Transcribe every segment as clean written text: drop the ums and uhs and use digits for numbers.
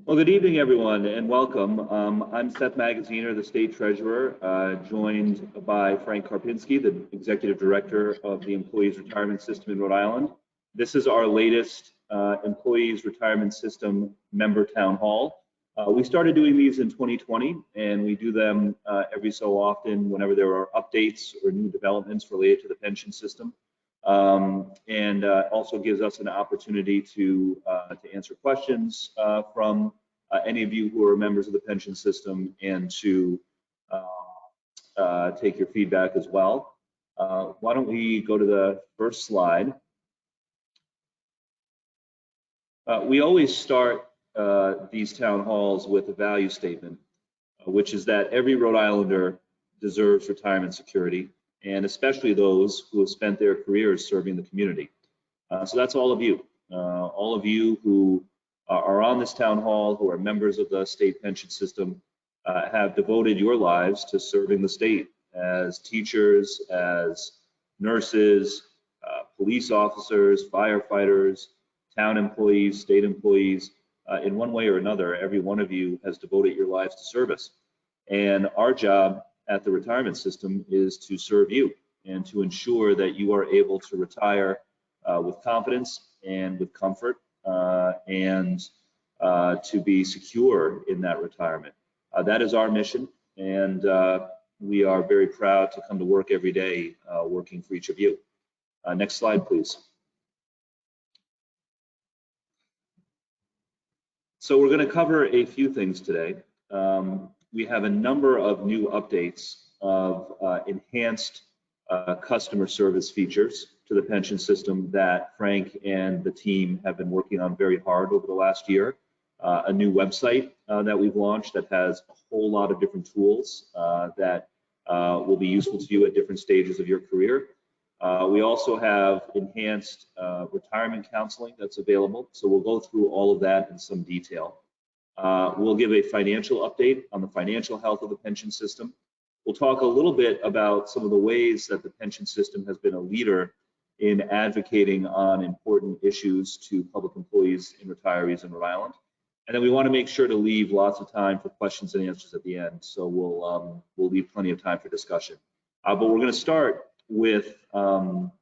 Well, good evening, everyone, and welcome. I'm Seth Magaziner, the State Treasurer, joined by Frank Karpinski, the Executive Director of the Employees Retirement System in Rhode Island. This is our latest Employees Retirement System member town hall. We started doing these in 2020, and we do them every so often whenever there are updates or new developments related to the pension system. And also gives us an opportunity to answer questions from any of you who are members of the pension system and to take your feedback as well. Why don't we go to the first slide? We always start these town halls with a value statement, which is that every Rhode Islander deserves retirement security, and especially those who have spent their careers serving the community. So that's all of you who are on this town hall, who are members of the state pension system, have devoted your lives to serving the state as teachers, as nurses, police officers, firefighters, town employees, state employees. In one way or another, every one of you has devoted your lives to service. And our job at the retirement system is to serve you and to ensure that you are able to retire with confidence and with comfort and to be secure in that retirement. That is our mission, and we are very proud to come to work every day working for each of you. Next slide, please. So we're going to cover a few things today. We have a number of new updates of enhanced customer service features to the pension system that Frank and the team have been working on very hard over the last year. A new website that we've launched that has a whole lot of different tools that will be useful to you at different stages of your career. We also have enhanced retirement counseling that's available, so we'll go through all of that in some detail. We'll give a financial update on the financial health of the pension system. We'll talk a little bit about some of the ways that the pension system has been a leader in advocating on important issues to public employees and retirees in Rhode Island. And then we want to make sure to leave lots of time for questions and answers at the end. So we'll leave plenty of time for discussion. But we're going to start with some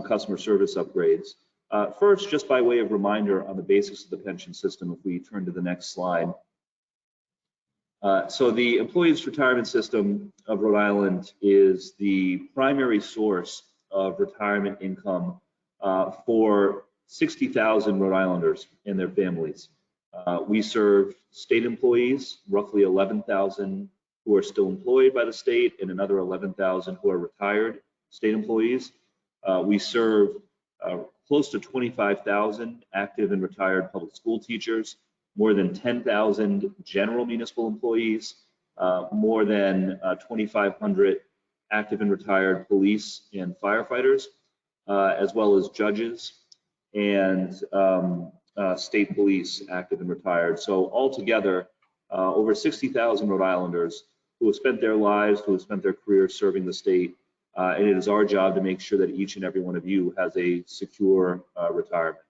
customer service upgrades. First, just by way of reminder on the basics of the pension system, if we turn to the next slide. So the Employees Retirement System of Rhode Island is the primary source of retirement income for 60,000 Rhode Islanders and their families. We serve state employees, roughly 11,000 who are still employed by the state, and another 11,000 who are retired state employees. We serve close to 25,000 active and retired public school teachers, more than 10,000 general municipal employees, more than 2,500 active and retired police and firefighters, as well as judges and state police, active and retired. So altogether, over 60,000 Rhode Islanders who have spent their lives, who have spent their careers serving the state. And it is our job to make sure that each and every one of you has a secure retirement.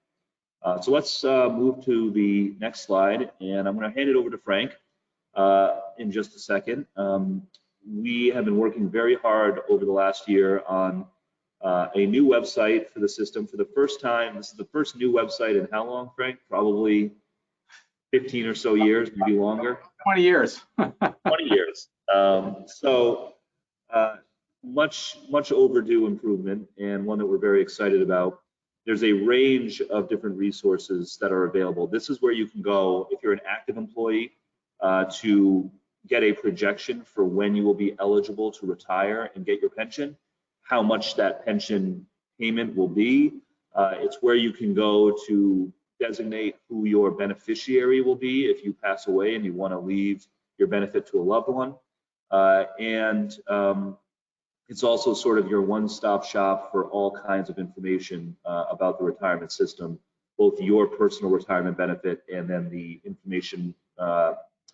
So let's move to the next slide, and I'm going to hand it over to Frank in just a second. We have been working very hard over the last year on a new website for the system for the first time. This is the first new website in how long, Frank? Probably 15 or so years, maybe longer. 20 years. 20 years. Much overdue improvement, and one that we're very excited about. There's a range of different resources that are available. This is where you can go if you're an active employee to get a projection for when you will be eligible to retire and get your pension, how much that pension payment will be. It's where you can go to designate who your beneficiary will be if you pass away and you want to leave your benefit to a loved one. It's also sort of your one-stop shop for all kinds of information about the retirement system, both your personal retirement benefit and then the information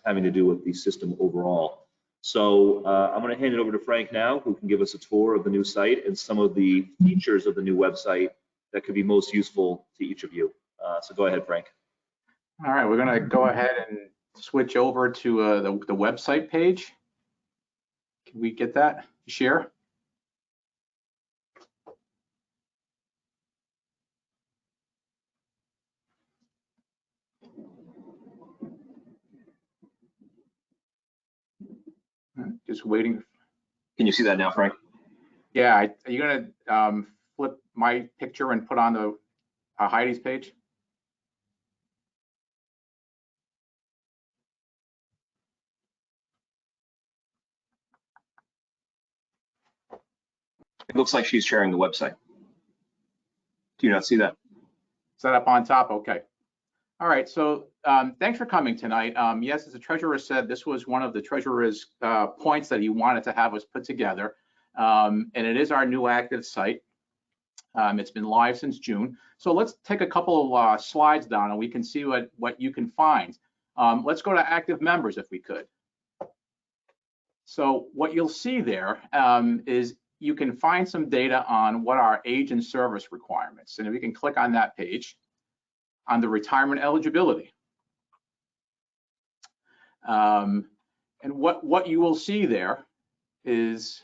having to do with the system overall. So I'm going to hand it over to Frank now, who can give us a tour of the new site and some of the features of the new website that could be most useful to each of you. So go ahead, Frank. All right, we're going to go ahead and switch over to the website page. Can we get that? Share? Just waiting. Can you see that now, Frank? Yeah, are you going to flip my picture and put on the Heidi's page? It looks like she's sharing the website. Do you not see that? Is that up on top? Okay. All right, so thanks for coming tonight. Yes, as the treasurer said, this was one of the treasurer's points that he wanted to have us put together. And it is our new active site. It's been live since June. So let's take a couple of slides down and we can see what you can find. Let's go to active members if we could. So what you'll see there is you can find some data on what our age and service requirements. And if we can click on that page, on the retirement eligibility. And what you will see there is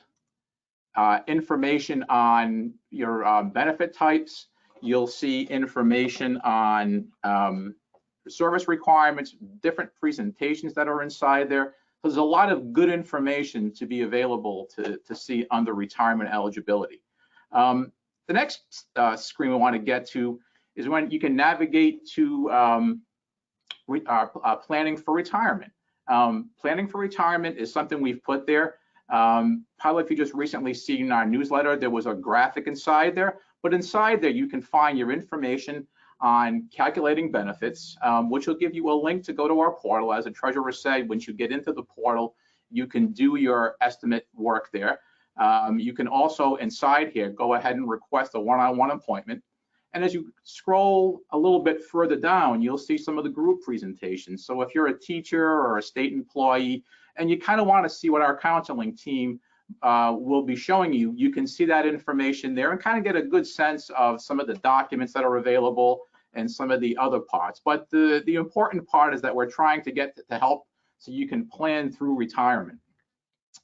information on your benefit types. You'll see information on service requirements, different presentations that are inside there. There's a lot of good information to be available to see under retirement eligibility. The next screen we want to get to is when you can navigate to planning for retirement. Planning for retirement is something we've put there. Probably if you just recently seen our newsletter, there was a graphic inside there, but inside there you can find your information on calculating benefits, which will give you a link to go to our portal. As the treasurer said, once you get into the portal, you can do your estimate work there. You can also inside here go ahead and request a one-on-one appointment. And as you scroll a little bit further down, you'll see some of the group presentations. So if you're a teacher or a state employee and you kind of want to see what our counseling team will be showing you, you can see that information there and kind of get a good sense of some of the documents that are available and some of the other parts. But the important part is that we're trying to get to help so you can plan through retirement.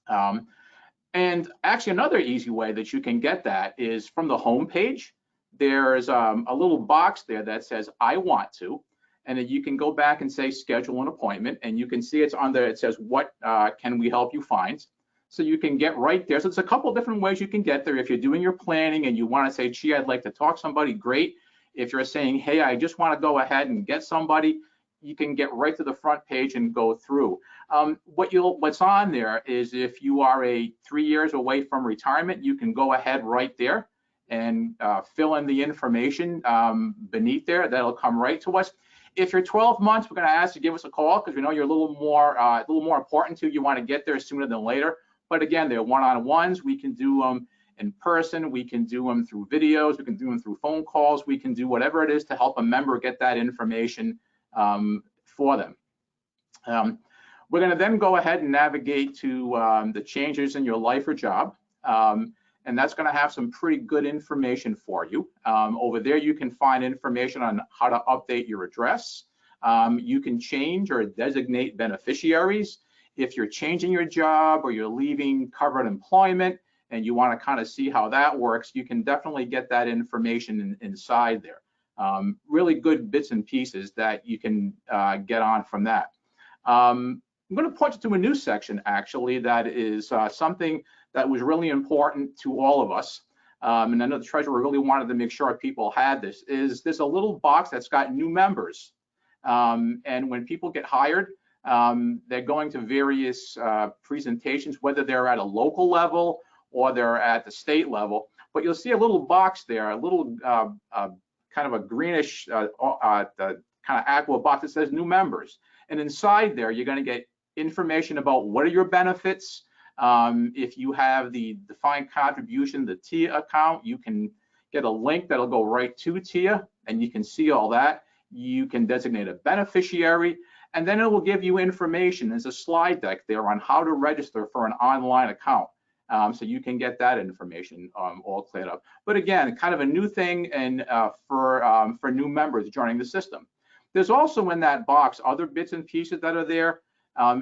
And actually another easy way that you can get that is from the home page. There's a little box there that says I want to, and then you can go back and say schedule an appointment, and you can see it's on there. It says what can we help you find, so you can get right there. So it's a couple different ways you can get there. If you're doing your planning and you want to say, gee, I'd like to talk to somebody, great. If you're saying, hey, I just want to go ahead and get somebody, you can get right to the front page and go through. What's on there is if you are 3 years away from retirement, you can go ahead right there and fill in the information beneath there. That'll come right to us. If you're 12 months, we're going to ask you to give us a call because we know you're a little more important to you. You want to get there sooner than later. But again, they're one-on-ones. We can do them in person. We can do them through videos. We can do them through phone calls. We can do whatever it is to help a member get that information for them. We're going to then go ahead and navigate to the changes in your life or job. And that's going to have some pretty good information for you. Over there, you can find information on how to update your address. You can change or designate beneficiaries. If you're changing your job or you're leaving covered employment and you want to kind of see how that works, you can definitely get that information inside there. Really good bits and pieces that you can get on from that. I'm going to point you to a new section, actually, that is something that was really important to all of us. And I know the treasurer really wanted to make sure people had this. There's a little box that's got new members. And when people get hired, they're going to various presentations, whether they're at a local level or they're at the state level. But you'll see a little box there, a little kind of a greenish kind of aqua box that says new members. And inside there, you're going to get information about what are your benefits. If you have the defined contribution, the TIA account, you can get a link that'll go right to TIA, and you can see all that. You can designate a beneficiary, and then it will give you information. There's a slide deck there on how to register for an online account. So you can get that information all cleared up. But again, kind of a new thing and for new members joining the system. There's also in that box other bits and pieces that are there.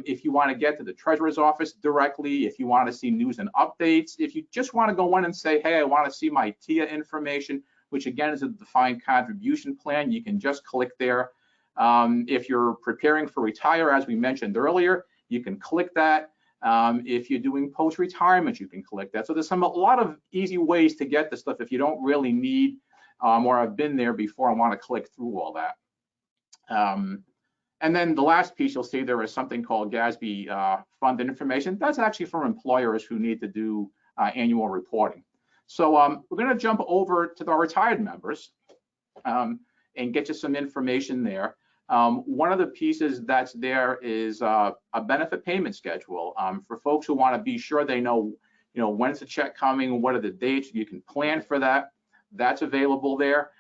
If you want to get to the treasurer's office directly, if you want to see news and updates, if you just want to go in and say, hey, I want to see my TIA information, which again is a defined contribution plan, you can just click there. If you're preparing for retire, as we mentioned earlier, you can click that. If you're doing post-retirement, you can click that. So there's a lot of easy ways to get this stuff if you don't really need or have been there before and want to click through all that. And then the last piece you'll see there is something called GASB funded information. That's actually for employers who need to do annual reporting. So we're going to jump over to our retired members and get you some information there. One of the pieces that's there is a benefit payment schedule for folks who want to be sure they know, when's the check coming, what are the dates, you can plan for that. That's available there.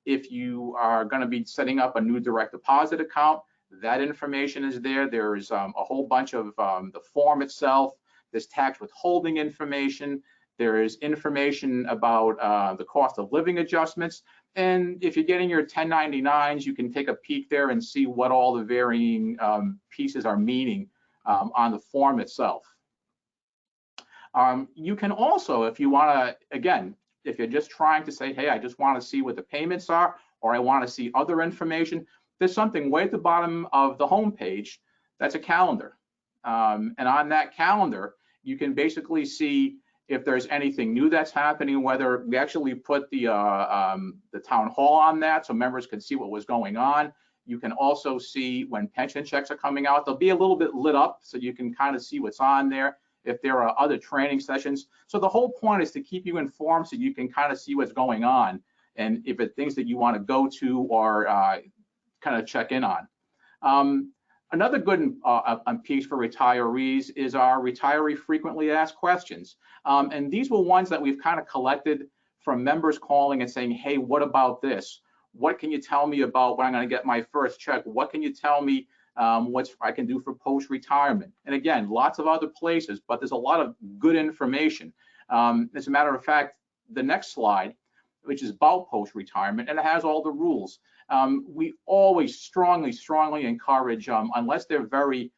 If you are going to be setting up a new direct deposit account, that information is there. There's a whole bunch of the form itself. There's tax withholding information. There is information about the cost of living adjustments. And if you're getting your 1099s, you can take a peek there and see what all the varying pieces are meaning on the form itself. You can also, if you want to, again, if you're just trying to say, hey, I just want to see what the payments are, or I want to see other information, there's something way at the bottom of the home page that's a calendar. And on that calendar, you can basically see if there's anything new that's happening, whether we actually put the town hall on that so members can see what was going on. You can also see when pension checks are coming out. They'll be a little bit lit up so you can kind of see what's on there, if there are other training sessions. So the whole point is to keep you informed so you can kind of see what's going on and if it's things that you want to go to or kind of check in on. Another good piece for retirees is our retiree frequently asked questions. And these were ones that we've kind of collected from members calling and saying, hey, what about this? What can you tell me about when I'm going to get my first check? What can you tell me what I can do for post-retirement? And again, lots of other places, but there's a lot of good information. As a matter of fact, the next slide, which is about post-retirement, and it has all the rules. We always strongly encourage, unless they're very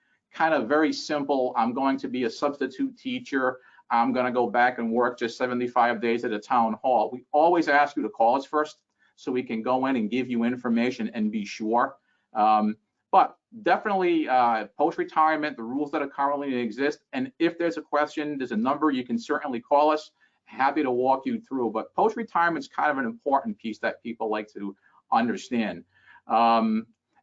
simple, I'm going to be a substitute teacher, I'm going to go back and work just 75 days at a town hall. We always ask you to call us first so we can go in and give you information and be sure. But definitely post-retirement, the rules that are currently exist, and if there's a question, there's a number, you can certainly call us. Happy to walk you through. But post-retirement is kind of an important piece that people like to understand.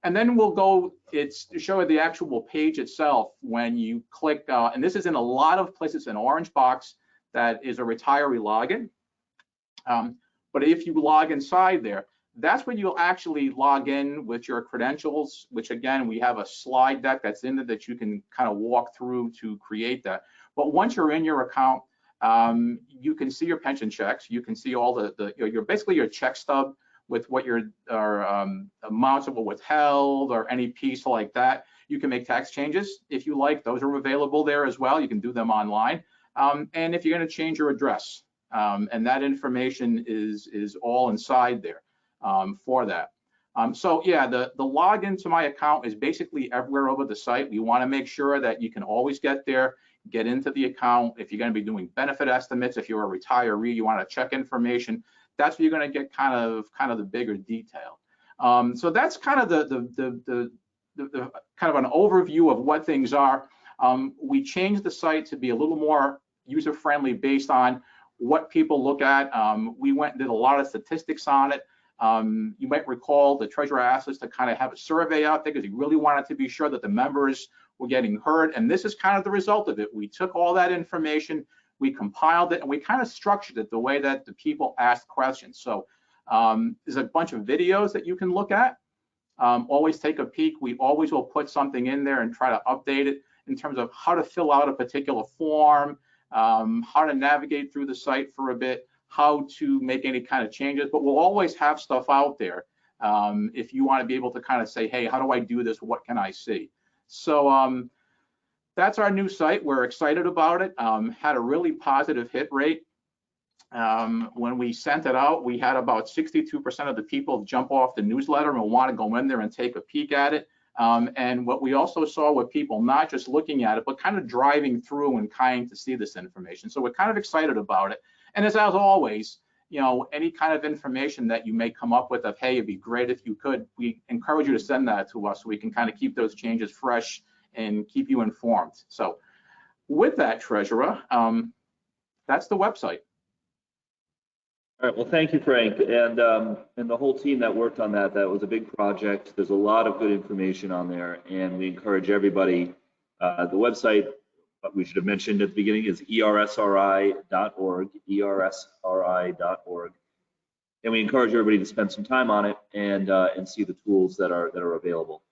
And then we'll go, it's to show the actual page itself when you click, and this is in a lot of places, an orange box that is a retiree login. But if you log inside there, that's when you'll actually log in with your credentials, which again, we have a slide deck that's in there that you can kind of walk through to create that. But once you're in your account, you can see your pension checks. You can see all basically your check stub with what your amounts that were withheld or any piece like that. You can make tax changes if you like. Those are available there as well. You can do them online. And if you're going to change your address, and that information is all inside there for that. So yeah, the login to my account is basically everywhere over the site. We want to make sure that you can always get there, get into the account. If you're going to be doing benefit estimates, if you're a retiree, you want to check information, that's where you're going to get kind of the bigger detail. So that's kind of the kind of an overview of what things are. We changed the site to be a little more user-friendly based on what people look at. We went and did a lot of statistics on it. You might recall the treasurer asked us to kind of have a survey out there because he really wanted to be sure that the members were getting heard, and this is kind of the result of it. We took all that information, we compiled it, and we kind of structured it the way that the people asked questions. So there's a bunch of videos that you can look at. Always take a peek. We always will put something in there and try to update it in terms of how to fill out a particular form, how to navigate through the site for a bit, how to make any kind of changes, but we'll always have stuff out there if you want to be able to kind of say, hey, how do I do this? What can I see? So that's our new site. We're excited about it. Had a really positive hit rate. When we sent it out, we had about 62% of the people jump off the newsletter and want to go in there and take a peek at it. And what we also saw with people not just looking at it, but kind of driving through and kind to see this information. So we're kind of excited about it. And as always, you know, any kind of information that you may come up with of, hey, it'd be great if you could, we encourage you to send that to us so we can kind of keep those changes fresh and keep you informed. So with that, Treasurer, that's the website. All right, well, thank you, Frank, and the whole team that worked on that. That was a big project. There's a lot of good information on there, and we encourage everybody. The website, we should have mentioned at the beginning, is ERSRI.org, ERSRI.org, and we encourage everybody to spend some time on it and see the tools that are available.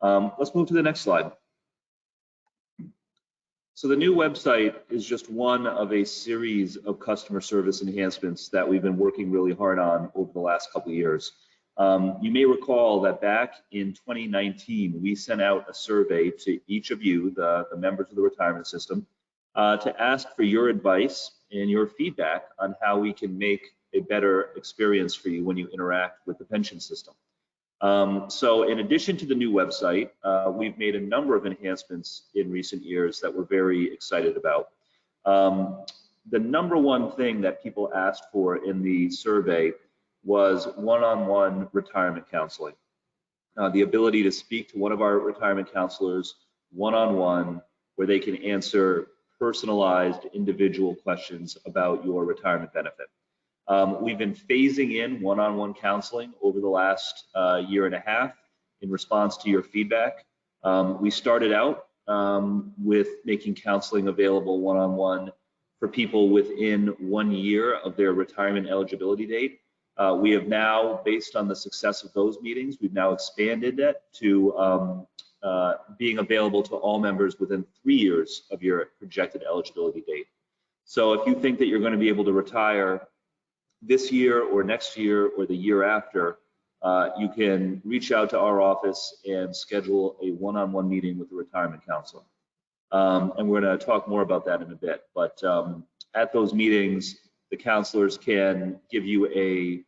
Let's move to the next slide. So the new website is just one of a series of customer service enhancements that we've been working really hard on over the last couple of years. You may recall that back in 2019, we sent out a survey to each of you, the members of the retirement system, to ask for your advice and your feedback on how we can make a better experience for you when you interact with the pension system. So in addition to the new website, we've made a number of enhancements in recent years that we're very excited about. The number one thing that people asked for in the survey was one-on-one retirement counseling. The ability to speak to one of our retirement counselors one-on-one, where they can answer personalized individual questions about your retirement benefit. We've been phasing in one-on-one counseling over the last year and a half in response to your feedback. We started out with making counseling available one-on-one for people within 1 year of their retirement eligibility date. We have now, based on the success of those meetings, we've now expanded it to being available to all members within 3 years of your projected eligibility date. So if you think that you're going to be able to retire this year or next year or the year after, you can reach out to our office and schedule a one-on-one meeting with the retirement counselor. And we're going to talk more about that in a bit. But at those meetings, the counselors can give you a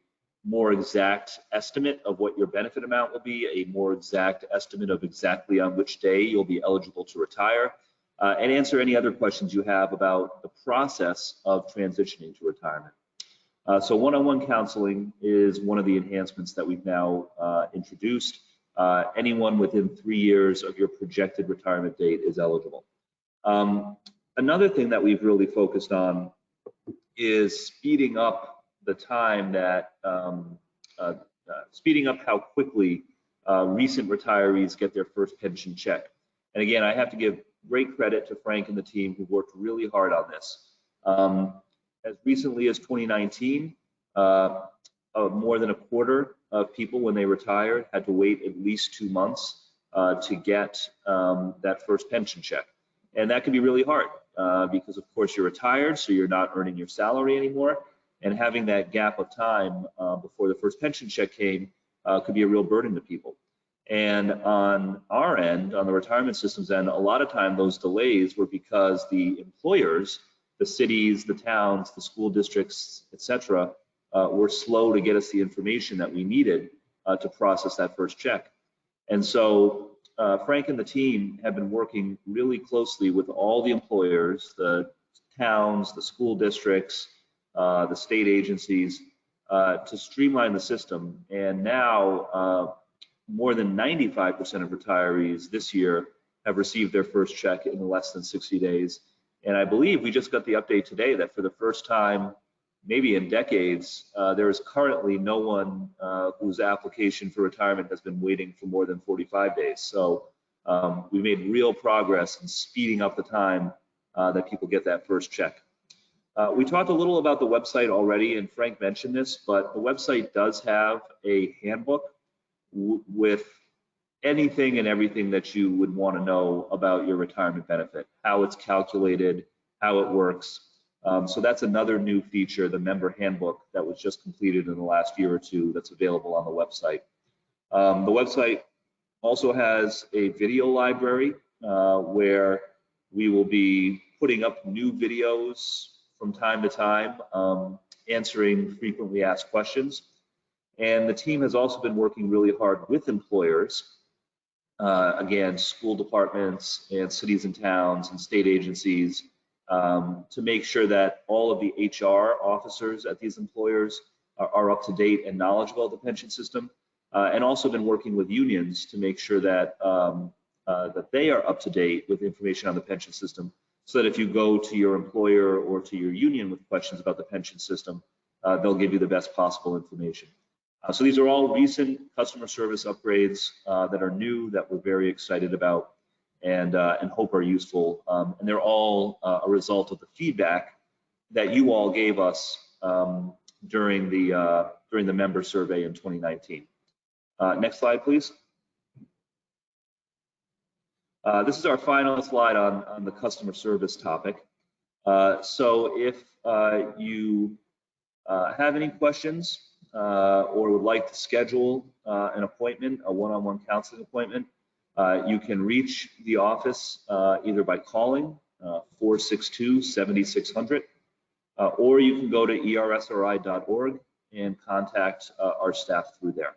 more exact estimate of what your benefit amount will be, a more exact estimate of exactly on which day you'll be eligible to retire, and answer any other questions you have about the process of transitioning to retirement. So one-on-one counseling is one of the enhancements that we've now introduced. Anyone within 3 years of your projected retirement date is eligible. Another thing that we've really focused on is speeding up the time that, speeding up how quickly recent retirees get their first pension check. And again, I have to give great credit to Frank and the team who worked really hard on this. As recently as 2019, more than a quarter of people when they retired had to wait at least 2 months to get that first pension check. And that can be really hard because of course you're retired, so you're not earning your salary anymore. And having that gap of time before the first pension check came could be a real burden to people. And on our end, on the retirement systems end, a lot of time those delays were because the employers, the cities, the towns, the school districts, etc., were slow to get us the information that we needed to process that first check. And so Frank and the team have been working really closely with all the employers, the towns, the school districts, the state agencies to streamline the system. And now more than 95% of retirees this year have received their first check in less than 60 days. And I believe we just got the update today that for the first time, maybe in decades, there is currently no one whose application for retirement has been waiting for more than 45 days. So we made real progress in speeding up the time that people get that first check. We talked a little about the website already, and Frank mentioned this, but the website does have a handbook with anything and everything that you would want to know about your retirement benefit, how it's calculated, how it works. So that's another new feature, the member handbook that was just completed in the last year or two that's available on the website. The website also has a video library where we will be putting up new videos from time to time. answering frequently asked questions. And the team has also been working really hard with employers, again, school departments and cities and towns and state agencies, to make sure that all of the HR officers at these employers are up to date and knowledgeable of the pension system, and also been working with unions to make sure that that they are up to date with information on the pension system, so that if you go to your employer or to your union with questions about the pension system, they'll give you the best possible information. So these are all recent customer service upgrades that are new, that we're very excited about, and hope are useful. And they're all a result of the feedback that you all gave us during the member survey in 2019. Next slide, please. This is our final slide on the customer service topic. So if you have any questions or would like to schedule an appointment, a one-on-one counseling appointment, you can reach the office either by calling 462-7600, or you can go to ERSRI.org and contact our staff through there.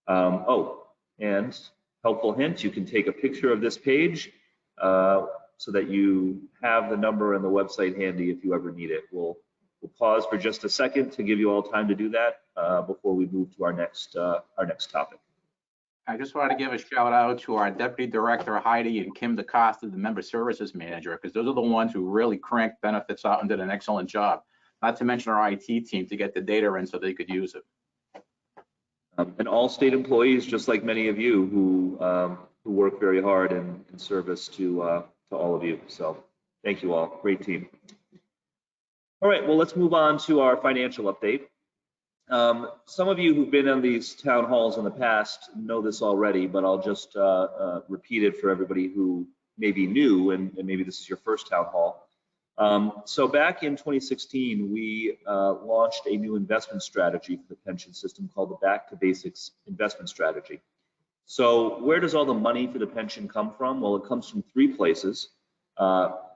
Oh, and helpful hint, you can take a picture of this page so that you have the number and the website handy if you ever need it. We'll pause for just a second to give you all time to do that before we move to our next topic. I just wanted to give a shout out to our Deputy Director Heidi and Kim DaCosta, the Member Services Manager, because those are the ones who really cranked benefits out and did an excellent job. Not to mention our IT team to get the data in so they could use it. And all state employees, just like many of you, who work very hard in service to all of you. So thank you all. Great team. All right, well, let's move on to our financial update. Some of you who've been on these town halls in the past know this already, but I'll just repeat it for everybody who may be new and maybe this is your first town hall. So back in 2016, we launched a new investment strategy for the pension system called the Back to Basics investment strategy. So where does all the money for the pension come from? Well, it comes from three places.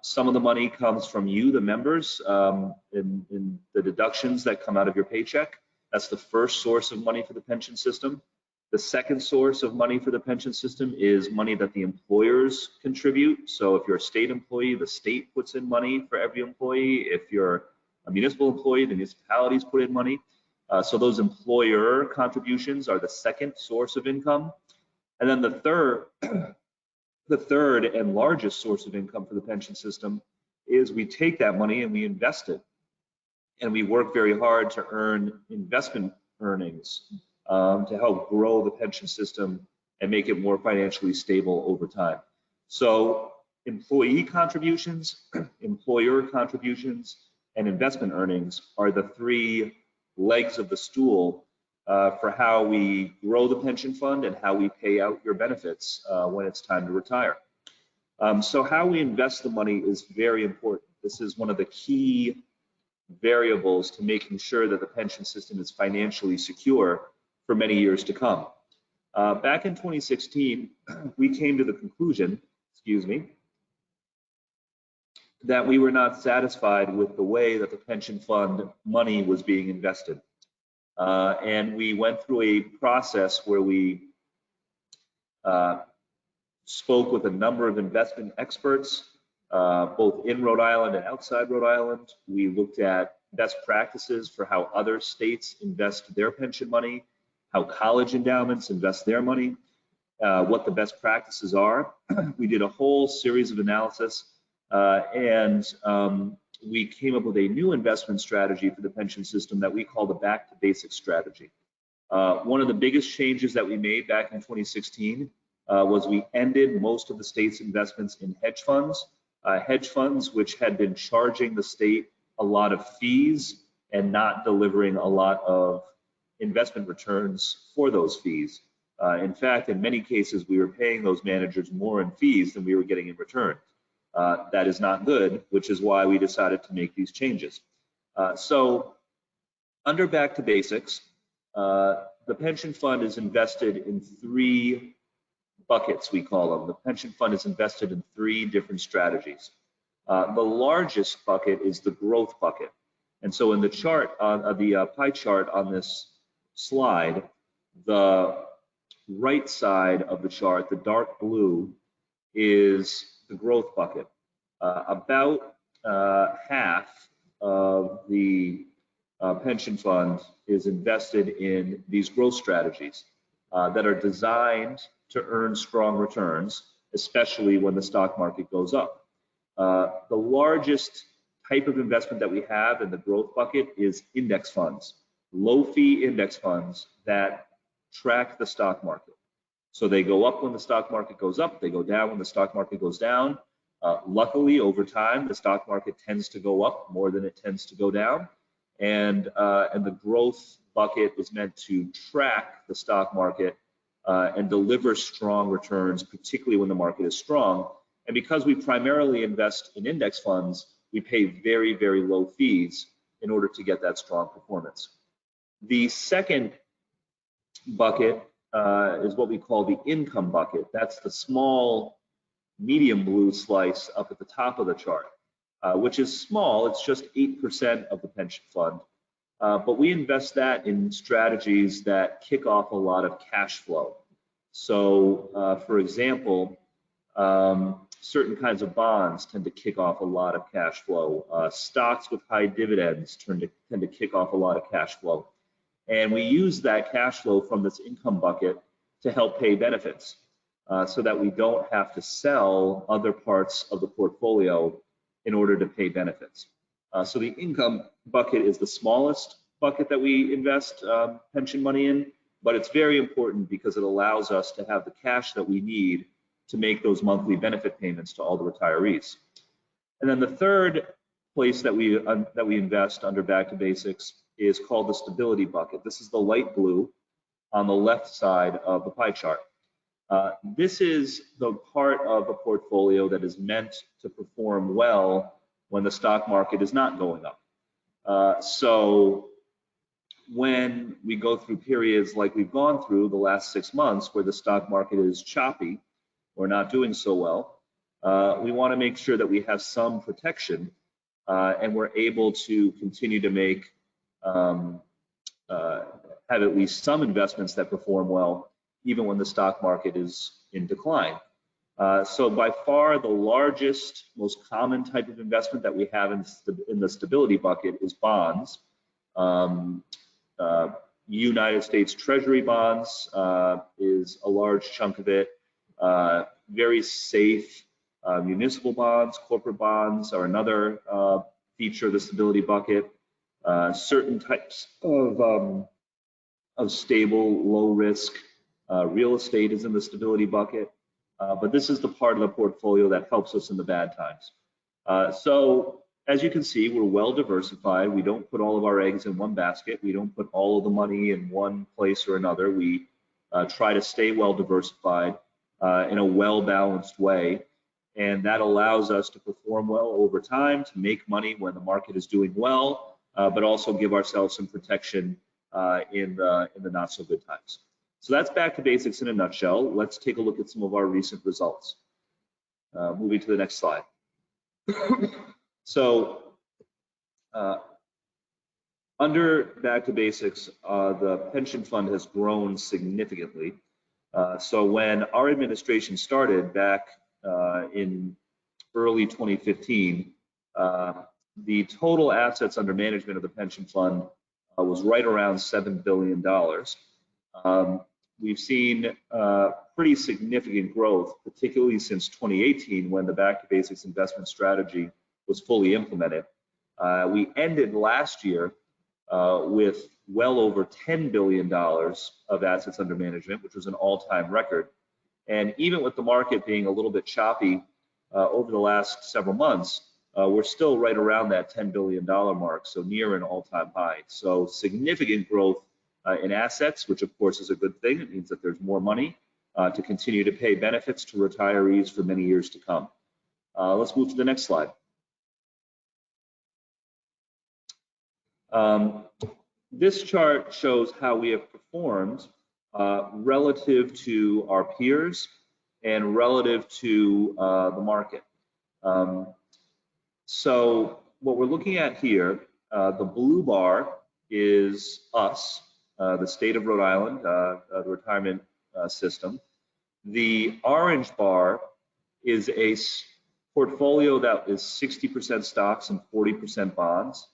Some of the money comes from you, the members, in the deductions that come out of your paycheck. That's the first source of money for the pension system. The second source of money for the pension system is money that the employers contribute. So if you're a state employee, the state puts in money for every employee. If you're a municipal employee, the municipalities put in money. So those employer contributions are the second source of income. And then the third and largest source of income for the pension system is we take that money and we invest it. And we work very hard to earn investment earnings to help grow the pension system and make it more financially stable over time. So employee contributions, employer contributions, and investment earnings are the three legs of the stool for how we grow the pension fund and how we pay out your benefits when it's time to retire. So how we invest the money is very important. This is one of the key variables to making sure that the pension system is financially secure for many years to come. Back in 2016, we came to the conclusion, that we were not satisfied with the way that the pension fund money was being invested. And we went through a process where we spoke with a number of investment experts, both in Rhode Island and outside Rhode Island. We looked at best practices for how other states invest their pension money, how college endowments invest their money, what the best practices are. We did a whole series of analysis and we came up with a new investment strategy for the pension system that we call the Back to Basics strategy. One of the biggest changes that we made back in 2016 was we ended most of the state's investments in hedge funds which had been charging the state a lot of fees and not delivering a lot of investment returns for those fees. In fact, in many cases, we were paying those managers more in fees than we were getting in return. That is not good, which is why we decided to make these changes. So under Back to Basics, the pension fund is invested in three buckets, we call them. The pension fund is invested in three different strategies. The largest bucket is the growth bucket. And so in the chart, on the pie chart on this slide, the right side of the chart, the dark blue, is the growth bucket. About half of the pension fund is invested in these growth strategies that are designed to earn strong returns, especially when the stock market goes up. The largest type of investment that we have in the growth bucket is index funds, low fee index funds that track the stock market. So they go up when the stock market goes up, they go down when the stock market goes down. Luckily, over time, the stock market tends to go up more than it tends to go down. And the growth bucket is meant to track the stock market and deliver strong returns, particularly when the market is strong. And because we primarily invest in index funds, we pay very, very low fees in order to get that strong performance. The second bucket is what we call the income bucket. That's the small, medium blue slice up at the top of the chart, which is small. It's just 8% of the pension fund. But we invest that in strategies that kick off a lot of cash flow. So, for example, certain kinds of bonds tend to kick off a lot of cash flow. Stocks with high dividends tend to kick off a lot of cash flow. And we use that cash flow from this income bucket to help pay benefits so that we don't have to sell other parts of the portfolio in order to pay benefits. So the income bucket is the smallest bucket that we invest pension money in, but it's very important because it allows us to have the cash that we need to make those monthly benefit payments to all the retirees. And then the third place that we invest under Back to Basics is called the stability bucket. This is the light blue on the left side of the pie chart. This is the part of a portfolio that is meant to perform well when the stock market is not going up. So when we go through periods like we've gone through the last 6 months where the stock market is choppy or not doing so well, we want to make sure that we have some protection and we're able to continue to make have at least some investments that perform well even when the stock market is in decline. So by far the largest, most common type of investment that we have in the stability bucket is bonds. United States Treasury bonds is a large chunk of it. Very safe municipal bonds, corporate bonds are another feature of the stability bucket. Certain types of stable, low risk real estate is in the stability bucket. But this is the part of the portfolio that helps us in the bad times. So as you can see, we're well diversified. We don't put all of our eggs in one basket. We don't put all of the money in one place or another. We try to stay well diversified in a well-balanced way. And that allows us to perform well over time, to make money when the market is doing well, but also give ourselves some protection in the not so good times. So that's Back to Basics in a nutshell. Let's take a look at some of our recent results. Moving to the next slide. So under Back to Basics, the pension fund has grown significantly. So when our administration started back in early 2015, the total assets under management of the pension fund was right around $7 billion. We've seen pretty significant growth, particularly since 2018 when the Back to Basics investment strategy was fully implemented. We ended last year with well over $10 billion of assets under management, which was an all-time record. And even with the market being a little bit choppy over the last several months, we're still right around that $10 billion mark, so near an all-time high. So significant growth in assets, which of course is a good thing. It means that there's more money to continue to pay benefits to retirees for many years to come. Let's move to the next slide. This chart shows how we have performed relative to our peers and relative to the market. So what we're looking at here The blue bar is us, the state of Rhode Island, the retirement system. The orange bar is a portfolio that is 60% stocks and 40% bonds.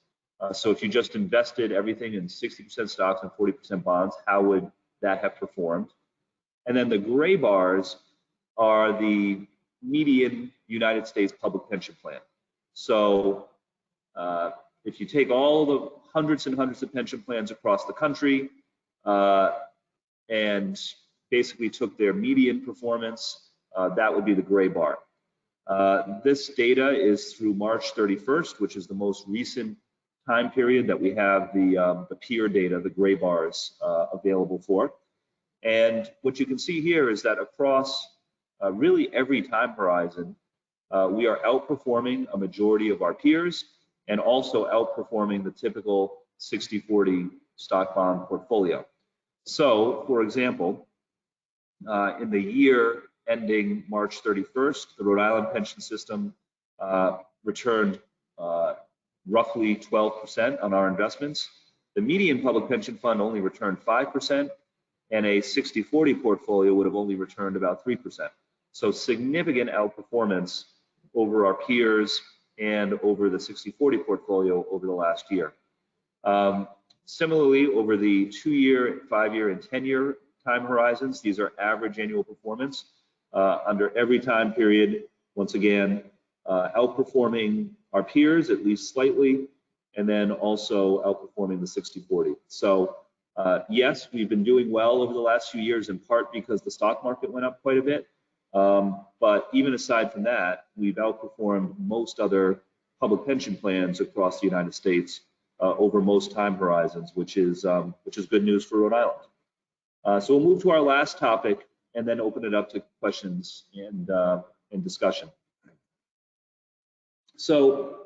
So if you just invested everything in 60% stocks and 40% bonds, how would that have performed? And then the gray bars are the median United States public pension plan. So if you take all the hundreds and hundreds of pension plans across the country and basically took their median performance, that would be the gray bar. This data is through March 31st, which is the most recent time period that we have the peer data, the gray bars, available for. And what you can see here is that across really every time horizon, we are outperforming a majority of our peers and also outperforming the typical 60-40 stock bond portfolio. So, for example, in the year ending March 31st, the Rhode Island pension system returned roughly 12% on our investments. The median public pension fund only returned 5%, and a 60-40 portfolio would have only returned about 3%. So significant outperformance over our peers and over the 60-40 portfolio over the last year. Similarly, over the 2-year, 5-year, and 10-year time horizons, these are average annual performance under every time period, once again, outperforming our peers at least slightly, and then also outperforming the 60-40. So yes, we've been doing well over the last few years, in part because the stock market went up quite a bit. But even aside from that, we've outperformed most other public pension plans across the United States over most time horizons, which is good news for Rhode Island. So we'll move to our last topic and then open it up to questions and discussion. So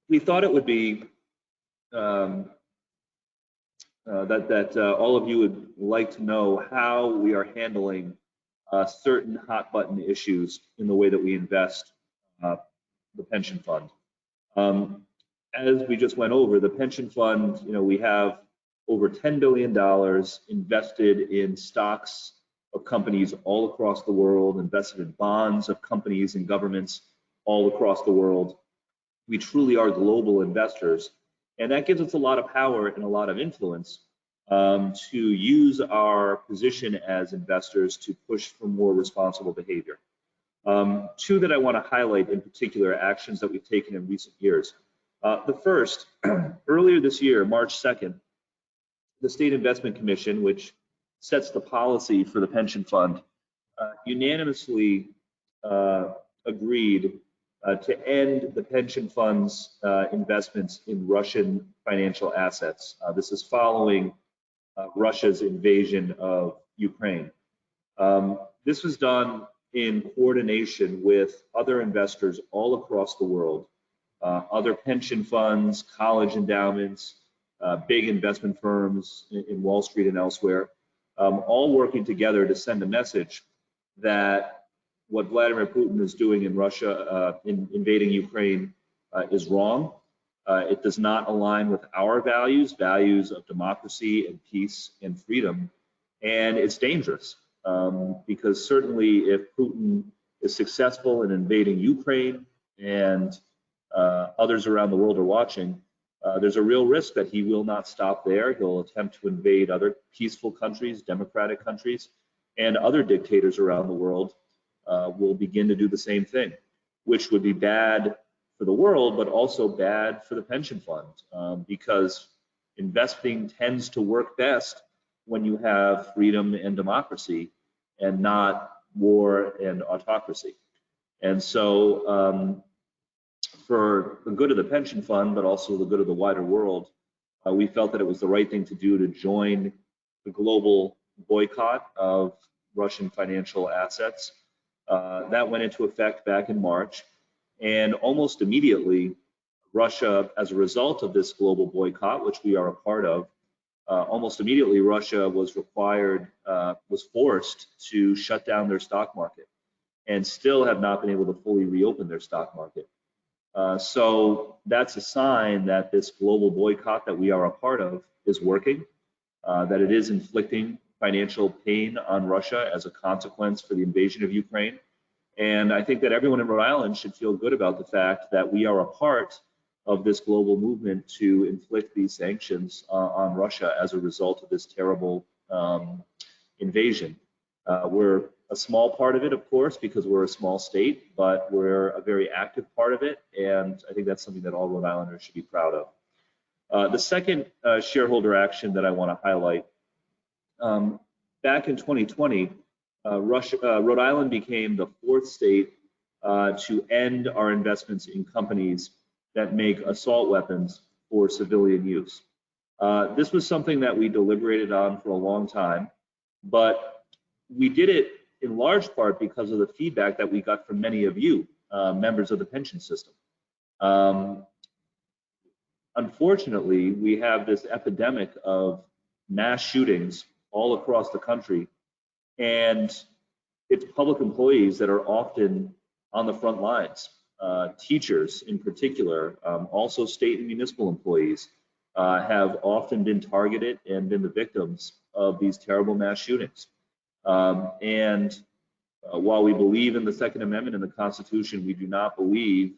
we thought it would be that all of you would like to know how we are handling certain hot button issues in the way that we invest the pension fund. As we just went over, the pension fund, we have over $10 billion invested in stocks of companies all across the world, invested in bonds of companies and governments all across the world. We truly are global investors, and that gives us a lot of power and a lot of influence to use our position as investors to push for more responsible behavior. Two that I want to highlight in particular, actions that we've taken in recent years. The first, earlier this year, March 2nd, the State Investment Commission, which sets the policy for the pension fund, unanimously agreed to end the pension fund's investments in Russian financial assets. This is following Russia's invasion of Ukraine. This was done in coordination with other investors all across the world, other pension funds, college endowments, big investment firms in Wall Street and elsewhere, all working together to send a message that what Vladimir Putin is doing in Russia, in invading Ukraine, is wrong. It does not align with our values of democracy and peace and freedom, and it's dangerous because certainly if Putin is successful in invading Ukraine and others around the world are watching, there's a real risk that he will not stop there. He'll attempt to invade other peaceful countries, democratic countries, and other dictators around the world will begin to do the same thing, which would be bad for the world, but also bad for the pension fund, because investing tends to work best when you have freedom and democracy and not war and autocracy. And so for the good of the pension fund, but also the good of the wider world, we felt that it was the right thing to do to join the global boycott of Russian financial assets. That went into effect back in March, and almost immediately, Russia, as a result of this global boycott, which we are a part of, almost immediately Russia was forced to shut down their stock market and still have not been able to fully reopen their stock market. So that's a sign that this global boycott that we are a part of is working, that it is inflicting financial pain on Russia as a consequence for the invasion of Ukraine. And I think that everyone in Rhode Island should feel good about the fact that we are a part of this global movement to inflict these sanctions on Russia as a result of this terrible invasion. We're a small part of it, of course, because we're a small state, but we're a very active part of it, and I think that's something that all Rhode Islanders should be proud of. The second shareholder action that I want to highlight, back in 2020, Rhode Island became the fourth state to end our investments in companies that make assault weapons for civilian use. This was something that we deliberated on for a long time, but we did it in large part because of the feedback that we got from many of you, members of the pension system. Unfortunately, we have this epidemic of mass shootings all across the country, and it's public employees that are often on the front lines. Teachers in particular, also state and municipal employees, have often been targeted and been the victims of these terrible mass shootings. While we believe in the Second Amendment and the Constitution, we do not believe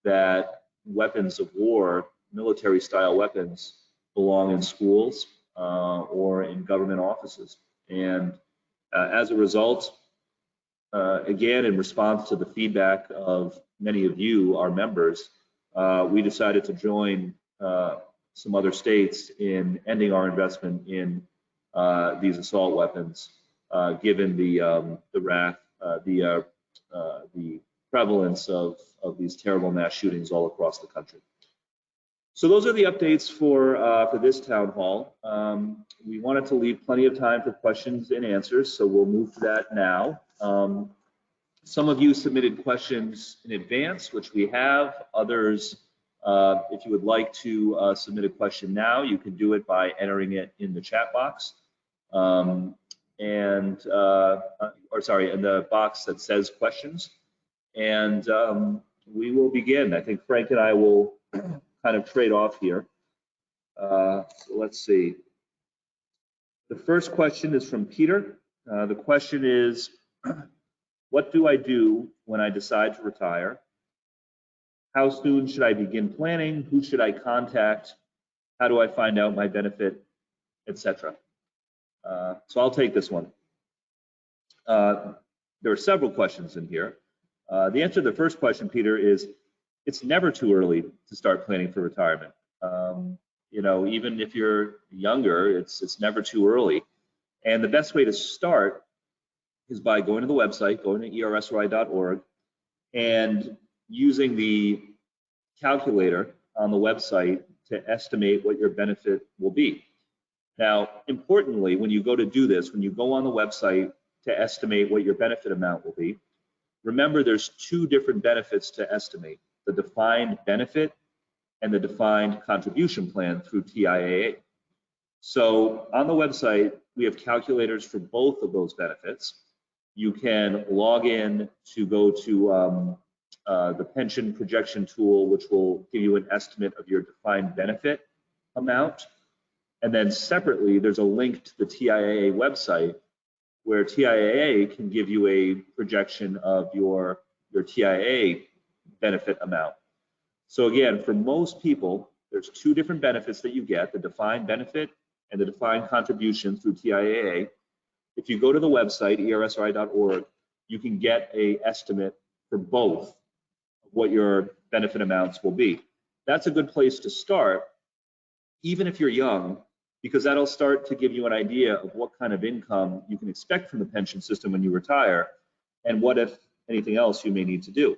that weapons of war, military-style weapons, belong in schools or in government offices. And as a result, again, in response to the feedback of many of you, our members, we decided to join some other states in ending our investment in these assault weapons, given the prevalence of these terrible mass shootings all across the country. So those are the updates for this town hall. We wanted to leave plenty of time for questions and answers, so we'll move to that now. Some of you submitted questions in advance, which we have. Others, if you would like to submit a question now, you can do it by entering it in the chat box. In the box that says questions. And we will begin. I think Frank and I will kind of trade off here. So let's see. The first question is from Peter. The question is, what do I do when I decide to retire? How soon should I begin planning? Who should I contact? How do I find out my benefit, etc.? So I'll take this one. There are several questions in here. The answer to the first question, Peter, is it's never too early to start planning for retirement. You know, even if you're younger, it's never too early. And the best way to start is by going to the website, going to ERSRI.org, and using the calculator on the website to estimate what your benefit will be. Now, importantly, when you go to do this, when you go on the website to estimate what your benefit amount will be, remember there's two different benefits to estimate, the defined benefit and the defined contribution plan through TIAA. So on the website, we have calculators for both of those benefits. You can log in to go to the pension projection tool, which will give you an estimate of your defined benefit amount. And then separately, there's a link to the TIAA website where TIAA can give you a projection of your TIAA benefit amount. So again, for most people, there's two different benefits that you get, the defined benefit and the defined contribution through TIAA. If you go to the website, ERSRI.org, you can get an estimate for both of what your benefit amounts will be. That's a good place to start, even if you're young, because that'll start to give you an idea of what kind of income you can expect from the pension system when you retire, and what, if anything else, you may need to do.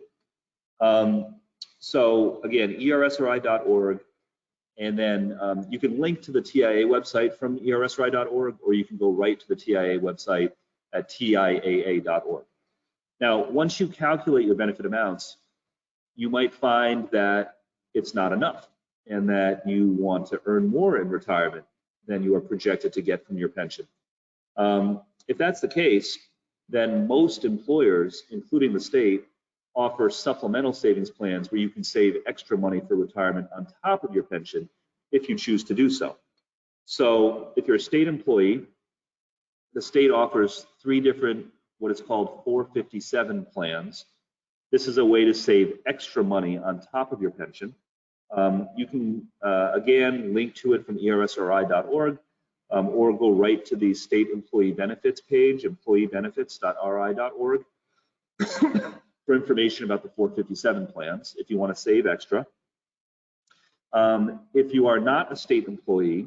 So again, ERSRI.org, and then you can link to the TIAA website from ERSRI.org, or you can go right to the TIAA website at TIAA.org. Now, once you calculate your benefit amounts, you might find that it's not enough and that you want to earn more in retirement than you are projected to get from your pension. If that's the case, then most employers, including the state, offer supplemental savings plans where you can save extra money for retirement on top of your pension if you choose to do so. So if you're a state employee, the state offers 3 different, what is called 457 plans. This is a way to save extra money on top of your pension. You can, again, link to it from ERSRI.org, or go right to the state employee benefits page, employeebenefits.ri.org, for information about the 457 plans if you want to save extra. If you are not a state employee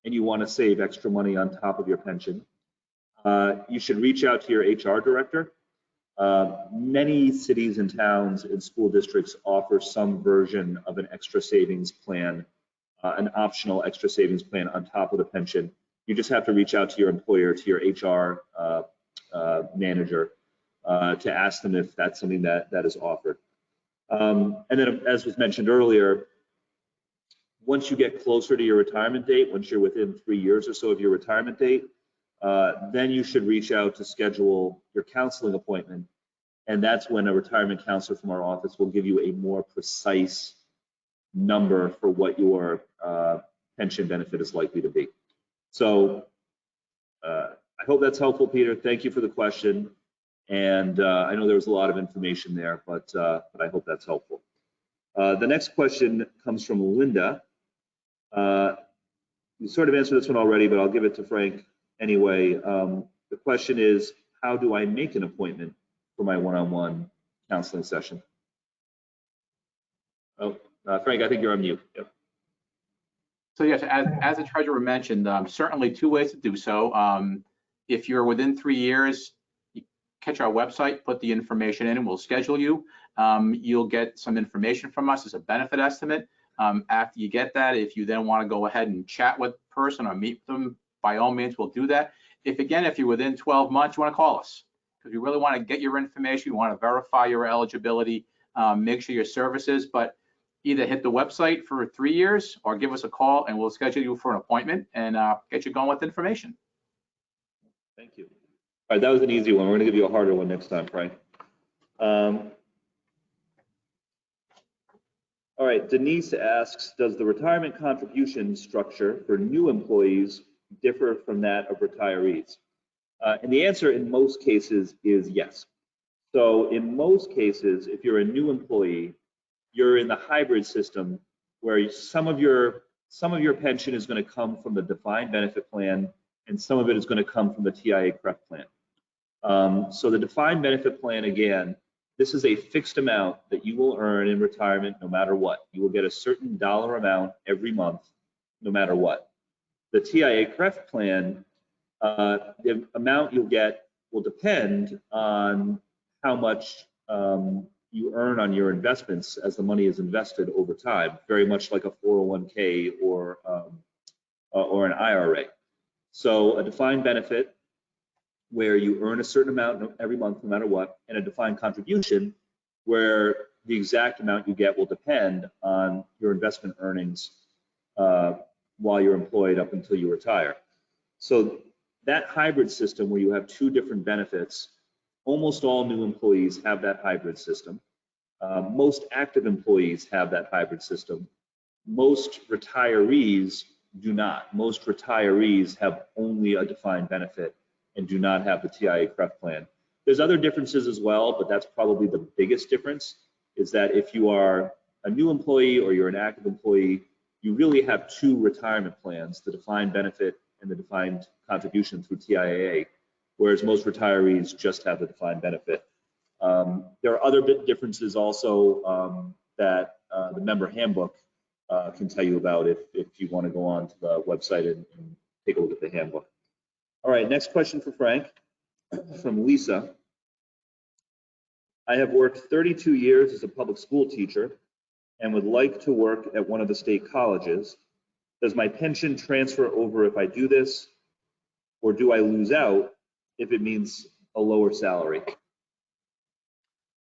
and you want to save extra money on top of your pension, you should reach out to your HR director. Many cities and towns and school districts offer some version of an extra savings plan, an optional extra savings plan on top of the pension. You just have to reach out to your employer, to your HR manager, to ask them if that's something that is offered. And then, as was mentioned earlier, once you get closer to your retirement date, once you're within 3 years or so of your retirement date, then you should reach out to schedule your counseling appointment. And that's when a retirement counselor from our office will give you a more precise number for what your pension benefit is likely to be. So I hope that's helpful, Peter. Thank you for the question. And I know there was a lot of information there, but I hope that's helpful. The next question comes from Linda. You sort of answered this one already, but I'll give it to Frank anyway. The question is, how do I make an appointment for my one-on-one counseling session? Oh, Frank, I think you're on mute. Yep. So yes, as the treasurer mentioned, certainly 2 ways to do so. If you're within 3 years, you catch our website, put the information in, and we'll schedule you. You'll get some information from us as a benefit estimate. After you get that, if you then want to go ahead and chat with the person or meet them, by all means, we'll do that. If you're within 12 months, you want to call us, because we really want to get your information. We want to verify your eligibility, make sure your services, but either hit the website for 3 years or give us a call and we'll schedule you for an appointment and get you going with information. Thank you. All right, that was an easy one. We're going to give you a harder one next time, Frank. All right, Denise asks, does the retirement contribution structure for new employees differ from that of retirees? And the answer in most cases is yes. So in most cases, if you're a new employee, you're in the hybrid system where some of your pension is going to come from the defined benefit plan and some of it is going to come from the TIA-CREF plan. So the defined benefit plan, again, this is a fixed amount that you will earn in retirement no matter what. You will get a certain dollar amount every month, no matter what. The TIA-CREF plan, the amount you'll get will depend on how much you earn on your investments as the money is invested over time, very much like a 401k or an IRA. So a defined benefit where you earn a certain amount every month no matter what, and a defined contribution where the exact amount you get will depend on your investment earnings while you're employed up until you retire. So that hybrid system where you have 2 different benefits, almost all new employees have that hybrid system. Most active employees have that hybrid system. Most retirees do not. Most retirees have only a defined benefit and do not have the TIA-CREF plan. There's other differences as well, but that's probably the biggest difference, is that if you are a new employee or you're an active employee, you really have 2 retirement plans, the defined benefit and the defined contribution through TIAA, whereas most retirees just have the defined benefit. There are other differences also that the member handbook can tell you about if you want to go on to the website and take a look at the handbook. All right, next question for Frank from Lisa. I have worked 32 years as a public school teacher and would like to work at one of the state colleges. Does my pension transfer over if I do this, or do I lose out if it means a lower salary?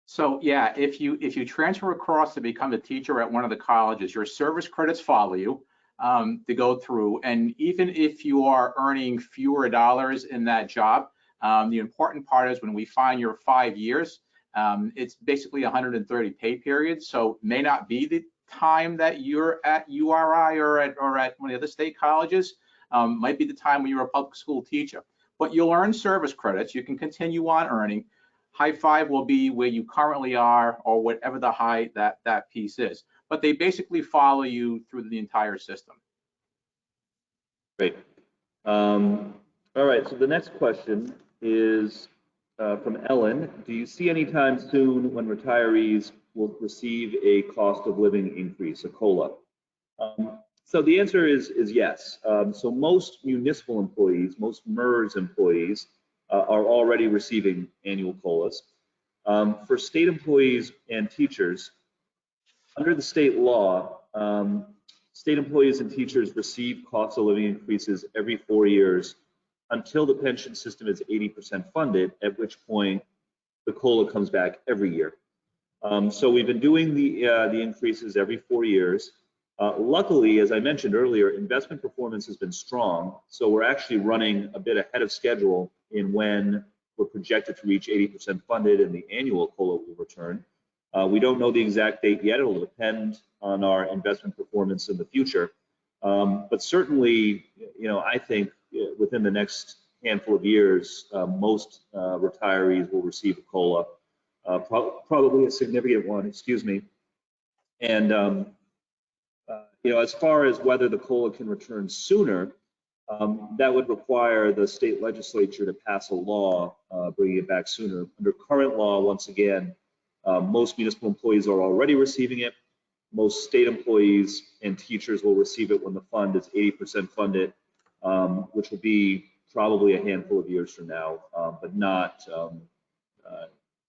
So yeah, if you transfer across to become a teacher at one of the colleges, your service credits follow you to go through. And even if you are earning fewer dollars in that job, the important part is when we find your 5 years, It's basically 130 pay periods, so it may not be the time that you're at URI or at one of the other state colleges. Might be the time when you're a public school teacher, but you'll earn service credits. You can continue on earning. High five will be where you currently are or whatever the high that piece is, but they basically follow you through the entire system. Great. All right, so the next question is from Ellen. Do you see any time soon when retirees will receive a cost of living increase, a COLA? So the answer is yes. So most municipal employees, most MERS employees are already receiving annual COLAs. For state employees and teachers, under the state law, state employees and teachers receive cost of living increases every 4 years until the pension system is 80% funded, at which point the COLA comes back every year. So we've been doing the increases every 4 years. Luckily, as I mentioned earlier, investment performance has been strong, so we're actually running a bit ahead of schedule in when we're projected to reach 80% funded and the annual COLA will return. We don't know the exact date yet. It'll depend on our investment performance in the future. But certainly, I think within the next handful of years, most retirees will receive a COLA, probably a significant one, excuse me. And as far as whether the COLA can return sooner, that would require the state legislature to pass a law bringing it back sooner. Under current law, once again, most municipal employees are already receiving it. Most state employees and teachers will receive it when the fund is 80% funded, which will be probably a handful of years from now, but not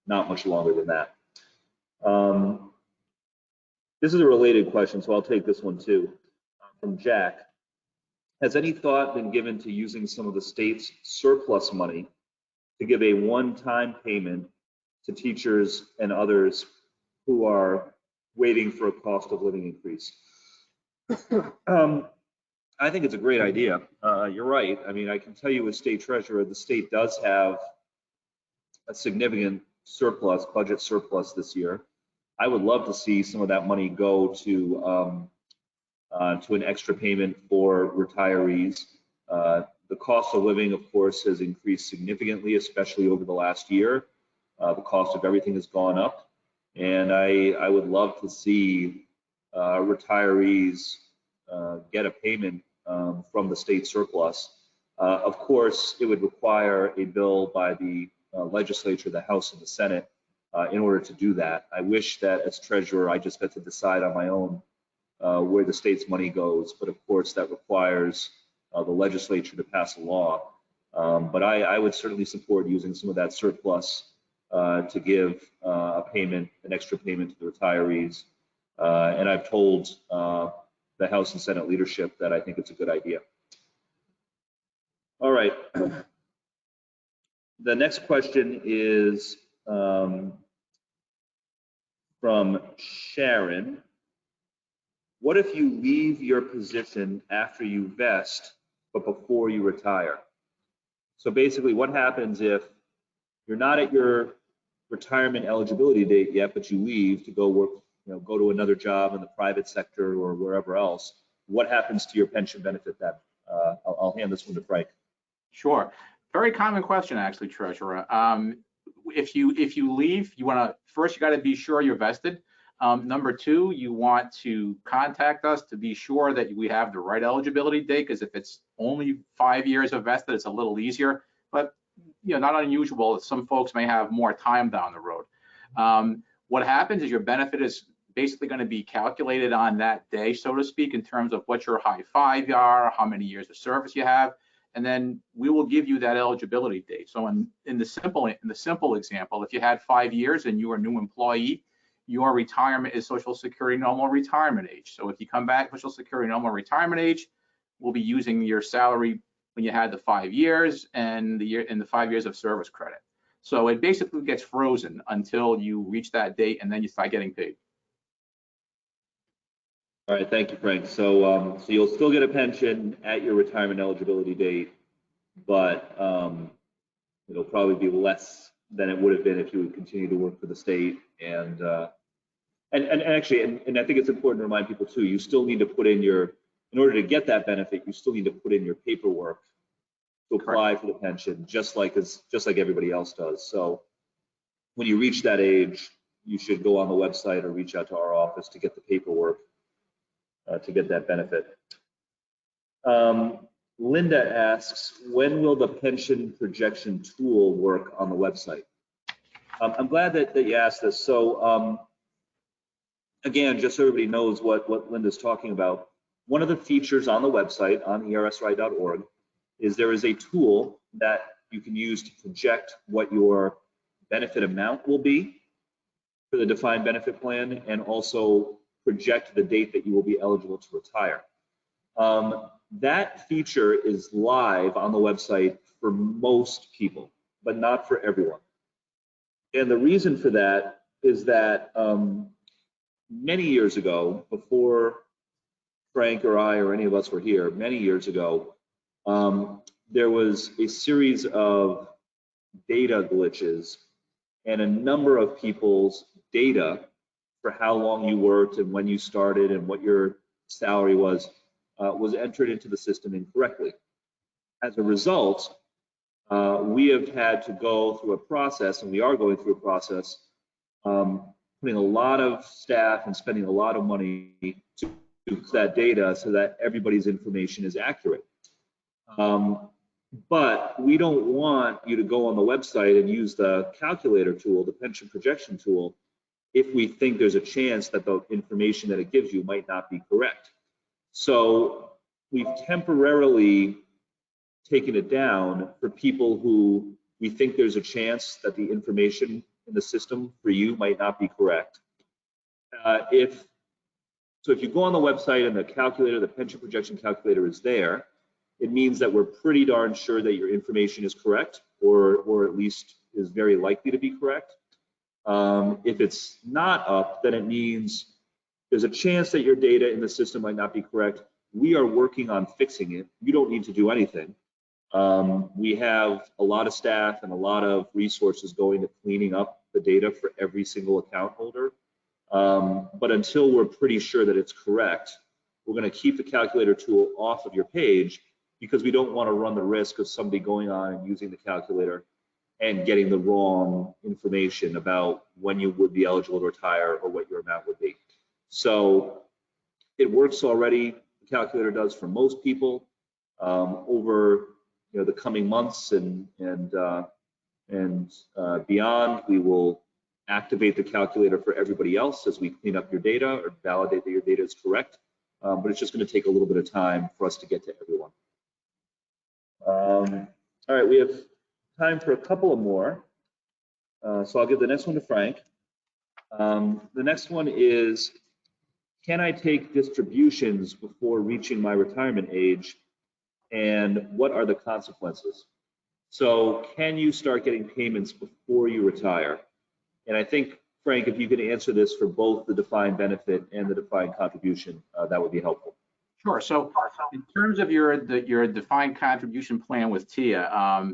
much longer than that. This is a related question, so I'll take this one too, from Jack. Has any thought been given to using some of the state's surplus money to give a one-time payment to teachers and others who are waiting for a cost of living increase? I think it's a great idea. You're right. I mean, I can tell you as state treasurer, the state does have a significant surplus, budget surplus this year. I would love to see some of that money go to an extra payment for retirees. The cost of living, of course, has increased significantly, especially over the last year. The cost of everything has gone up, and I would love to see retirees get a payment from the state surplus. Of course, it would require a bill by the legislature, the House and the Senate, in order to do that. I wish that as treasurer, I just got to decide on my own where the state's money goes, but of course that requires the legislature to pass a law. But I would certainly support using some of that surplus to give an extra payment to the retirees. And I've told the House and Senate leadership that I think it's a good idea. All right. The next question is from Sharon. What if you leave your position after you vest, but before you retire? So basically, what happens if you're not at your retirement eligibility date yet, but you leave to go work, go to another job in the private sector or wherever else? What happens to your pension benefit then? I'll hand this one to Frank. Sure. Very common question, actually, Treasurer. If you leave, you got to be sure you're vested. Number two, you want to contact us to be sure that we have the right eligibility date, because if it's only 5 years of vested, it's a little easier, but not unusual. Some folks may have more time down the road. What happens is your benefit is basically going to be calculated on that day, so to speak, in terms of what your high five are, how many years of service you have, and then we will give you that eligibility date. So in the simple example, if you had 5 years and you were a new employee, your retirement is Social Security normal retirement age. So if you come back Social Security normal retirement age, we'll be using your salary when you had the 5 years and the 5 years of service credit. So it basically gets frozen until you reach that date, and then you start getting paid. All right, thank you, Frank. So you'll still get a pension at your retirement eligibility date, but it'll probably be less than it would have been if you would continue to work for the state. And actually, and I think it's important to remind people too, you still need to put in in order to get that benefit, you still need to put in your paperwork to apply for the pension, just like everybody else does. So when you reach that age, you should go on the website or reach out to our office to get the paperwork to get that benefit. Linda asks, when will the pension projection tool work on the website? I'm glad that you asked this. So again, just so everybody knows what Linda's talking about, one of the features on the website on ERSRI.org is there is a tool that you can use to project what your benefit amount will be for the defined benefit plan, and also project the date that you will be eligible to retire. That feature is live on the website for most people, but not for everyone. And the reason for that is that many years ago, before Frank or I or any of us were here, many years ago, there was a series of data glitches, and a number of people's data for how long you worked and when you started and what your salary was entered into the system incorrectly. As a result, we have had to go through a process, and we are going through a process, putting a lot of staff and spending a lot of money to that data so that everybody's information is accurate. But we don't want you to go on the website and use the calculator tool, the pension projection tool, if we think there's a chance that the information that it gives you might not be correct. So we've temporarily taken it down for people who we think there's a chance that the information in the system for you might not be correct. If you go on the website and the calculator, the pension projection calculator is there, it means that we're pretty darn sure that your information is correct, or at least is very likely to be correct. If it's not up, then it means there's a chance that your data in the system might not be correct. We are working on fixing it. You don't need to do anything. We have a lot of staff and a lot of resources going to cleaning up the data for every single account holder. But until we're pretty sure that it's correct, we're going to keep the calculator tool off of your page, because we don't want to run the risk of somebody going on and using the calculator and getting the wrong information about when you would be eligible to retire or what your amount would be. So it works already. The calculator does for most people. Over the coming months and beyond, we will activate the calculator for everybody else as we clean up your data or validate that your data is correct. But it's just going to take a little bit of time for us to get to everyone. All right, we have time for a couple of more. So I'll give the next one to Frank. The next one is, can I take distributions before reaching my retirement age, and what are the consequences? So can you start getting payments before you retire? And I think, Frank, if you could answer this for both the defined benefit and the defined contribution, that would be helpful. Sure. So in terms of your defined contribution plan with TIA,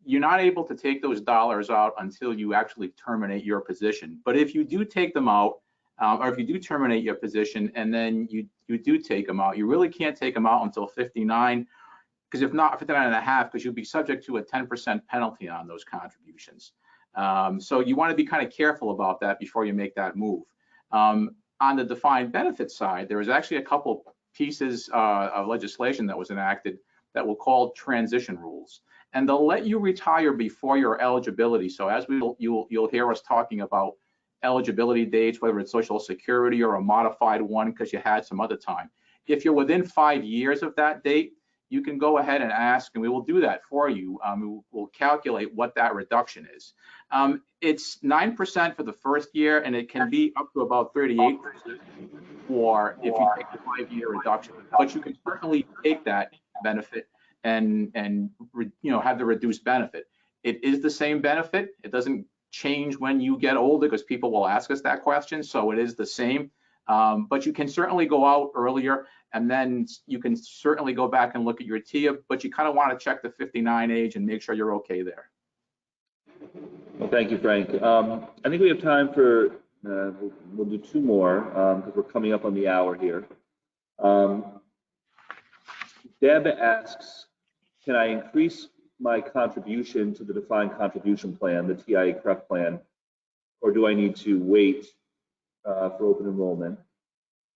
you're not able to take those dollars out until you actually terminate your position. But if you do take them out, or if you do terminate your position and then you do take them out, you really can't take them out until 59, because if not 59 and a half, because you'll be subject to a 10% penalty on those contributions. So you want to be kind of careful about that before you make that move. On the defined benefit side, there was actually a couple pieces of legislation that was enacted that were called transition rules, and they'll let you retire before your eligibility. So as you'll hear us talking about eligibility dates, whether it's Social Security or a modified one because you had some other time. If you're within 5 years of that date, you can go ahead and ask, and we will do that for you. We'll calculate what that reduction is. It's 9% for the first year, and it can be up to about 38% for if you take the 5-year reduction. But you can certainly take that benefit and have the reduced benefit. It is the same benefit. It doesn't change when you get older, because people will ask us that question. So it is the same. But you can certainly go out earlier, and then you can certainly go back and look at your TIA, but you kind of want to check the 59 age and make sure you're okay there. Well, thank you, Frank. I think we have time for, we'll do two more because we're coming up on the hour here. Deb asks, can I increase my contribution to the defined contribution plan, the TIA-CREF plan, or do I need to wait for open enrollment?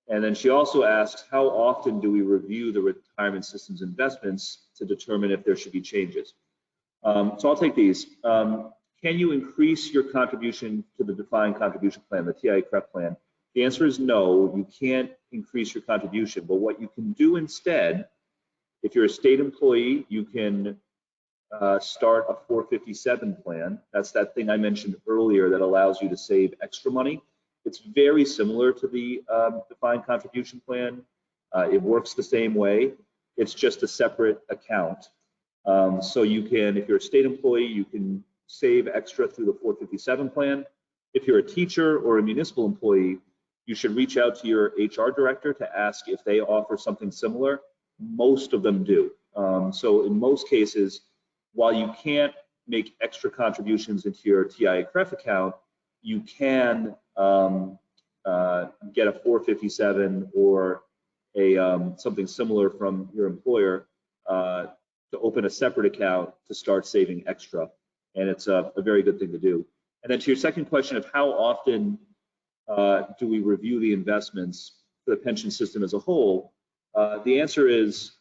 And then she also asks, how often do we review the retirement system's investments to determine if there should be changes? So I'll take these. Can you increase your contribution to the defined contribution plan, the TIA-CREF plan? The answer is no, you can't increase your contribution, but what you can do instead, if you're a state employee, you can start a 457 plan. That's that thing I mentioned earlier that allows you to save extra money. It's very similar to the defined contribution plan. It works the same way. It's just a separate account. So you can, if you're a state employee, you can save extra through the 457 plan. If you're a teacher or a municipal employee, you should reach out to your HR director to ask if they offer something similar. Most of them do. So in most cases, while you can't make extra contributions into your TIA-CREF account, you can get a 457 or a something similar from your employer to open a separate account to start saving extra. And it's a very good thing to do. And then to your second question of how often do we review the investments for the pension system as a whole, the answer is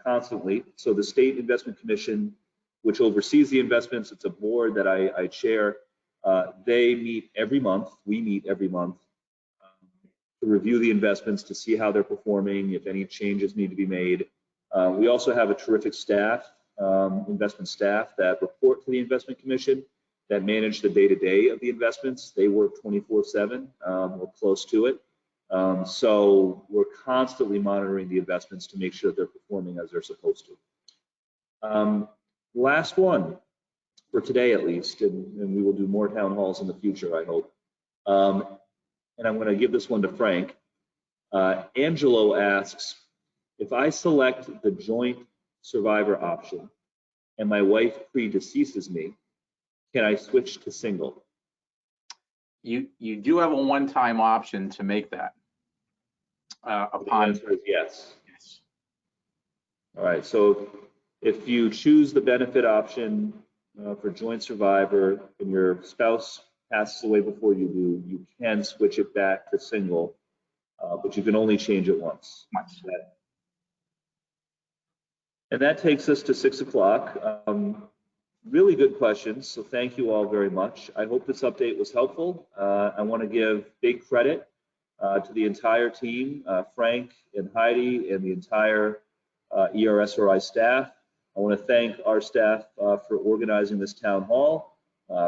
constantly. So the State Investment Commission, which oversees the investments, it's a board that I chair, they meet every month, we meet every month to review the investments to see how they're performing, if any changes need to be made. We also have a terrific staff, investment staff that report to the Investment Commission that manage the day-to-day of the investments. They work 24/7 or close to it. So we're constantly monitoring the investments to make sure that they're performing as they're supposed to. Last one for today, at least, and we will do more town halls in the future, I hope. And I'm going to give this one to Frank. Angelo asks, if I select the joint survivor option and my wife predeceases me, can I switch to single? You do have a one-time option to make that. Upon the answer is yes. Yes. All right, so if you choose the benefit option for joint survivor and your spouse passes away before you do, you can switch it back to single, but you can only change it once. And that takes us to 6 o'clock. Really good questions, so thank you all very much. I hope this update was helpful. I want to give big credit to the entire team, Frank and Heidi and the entire ERSRI staff. I want to thank our staff for organizing this town hall,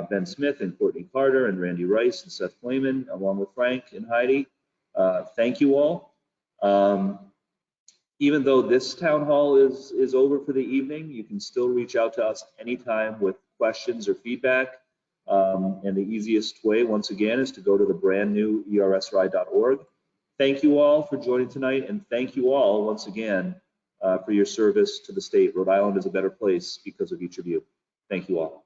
Ben Smith and Courtney Carter and Randy Rice and Seth Flayman, along with Frank and Heidi. Thank you all. Even though this town hall is over for the evening, you can still reach out to us anytime with questions or feedback. And the easiest way, once again, is to go to the brand new ERSRI.org. Thank you all for joining tonight, and thank you all once again for your service to the state. Rhode Island is a better place because of each of you. Thank you all.